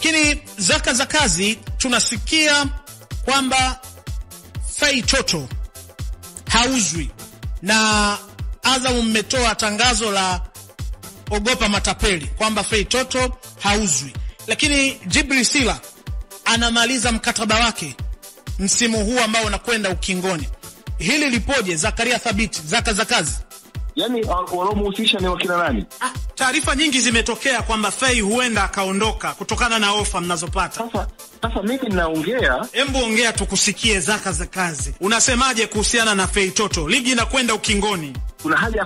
Lakini Zaka za kazi tunasikia kwamba Fei Toto hauzwi, na Azam mmetoa tangazo la ogopa matapeli kwamba Fei Toto hauzwi. Lakini Djibril Sila anamaliza mkataba wake msimu huu ambao unakwenda ukingoni. Hili lipoje? Zakaria Thabiti, Zaka za kazi. Yaani walomuhusisha ni wakina nani? Taarifa nyingi zimetokea kwamba Fei huenda akaondoka kutokana na ofa mnazopata. Sasa mimi ninaongea. Hebu ongea tukusikie, Zaka za kazi. Unasemaje kuhusiana na Fei Toto? Ligi inakwenda ukingoni. Kuna haja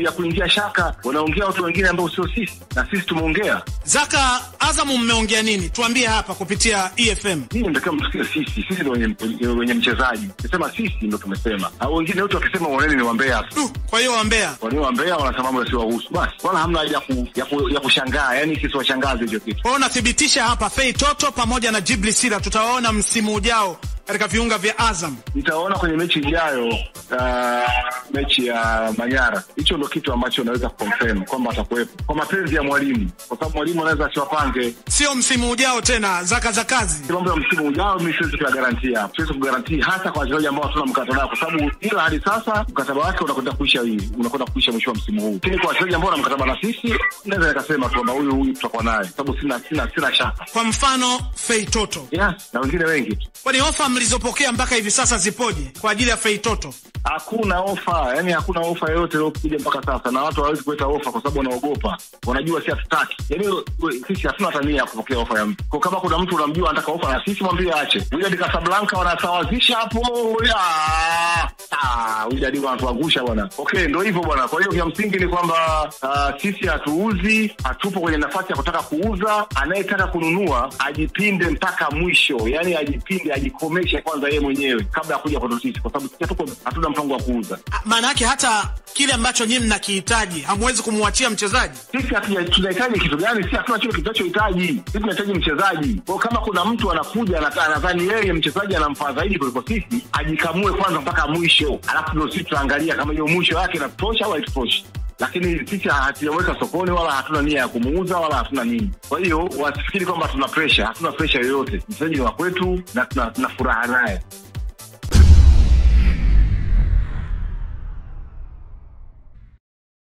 ya kuingia shaka. Wanaongea watu wengine ambao sio sisi, na sisi tumeongea. Zaka, Azam mmeongea nini? Tuambie hapa kupitia EFM. Hii ndio kama msikie sisi ndio wenye mchezaji. Nasema sisi ndio tumesema. Hao wengine wote wakisema waneni ni wambea. Kwa hiyo wambea. Wambea wanasema mambo yasiyowahusu. Basi wala hamna haja ya kushangaa. Yaani sisi washangaze hiyo kitu. Kwa unathibitisha hapa Fei Toto pamoja na Djibril Sila tutawaona msimu ujao katika viunga vya Azam. Nitaona kwenye mechi ijayo, mechi ya Manyara. Hicho ndio kitu ambacho naweza confirm kwamba atakuwepo. Kwa mapenzi ya mwalimu, kwa sababu mwalimu anaweza asiwapange. Sio msimu ujao tena, Zaka za kazi. Mambo ya msimu ujao mimi siwezi kugarantia. Siwezi kugarantia hasa kwa wachezaji ambao hatuna mkataba nao, kwa sababu ila hadi sasa mkataba wake unakwenda kuisha mwisho wa msimu huu. Lakini kwa wachezaji ambao wana mkataba na sisi, naweza nikasema kwamba huyu tutakuwa naye, sababu sina shaka. Kwa mfano Fei Toto. Yes, na wengine wengi tu. Kwani ofa mlizopokea mpaka hivi sasa zipoje kwa ajili ya Fei Toto? Hakuna ofa, yani hakuna ofa yoyote iliyokuja mpaka sasa, na watu hawawezi kuleta ofa kwa sababu wanaogopa. Wanajua si hatutaki. Yani sisi hatuna tabia ya kupokea ofa ya mtu. Kwa kama kuna mtu unamjua anataka ofa na sisi, mwambie aache. Wydad Casablanca wanasawazisha hapo. Wydad wanatuangusha bwana. Okay, ndio hivyo bwana. Kwa hiyo vya msingi ni kwamba sisi hatuuzi, hatupo kwenye nafasi ya kutaka kuuza. Anayetaka kununua ajipinde mpaka mwisho. Yani ajipinde, ajikomeshe kwanza yeye mwenyewe kabla ya kuja kwa sisi, kwa sababu sisi hatuna mpango wa kuuza. Maana yake hata kile ambacho nyinyi mnakihitaji hamwezi kumwachia mchezaji. Sisi tunahitaji kitu gani? Sisi hatuna kile tunachohitaji. Sisi tunahitaji mchezaji. Kwa kama kuna mtu anakuja anadhani yeye mchezaji anamfaa zaidi kuliko sisi, ajikamue kwanza mpaka mwisho. Alafu ndio sisi tuangalia kama hiyo mwisho yake inatosha au haitoshi. Lakini sisi hatujaweka sokoni wala hatuna nia ya kumuuza wala hatuna nini. Kwa hiyo wasifikiri kwamba tuna pressure, hatuna pressure yoyote. Mchezaji ni wa kwetu na tuna furaha naye.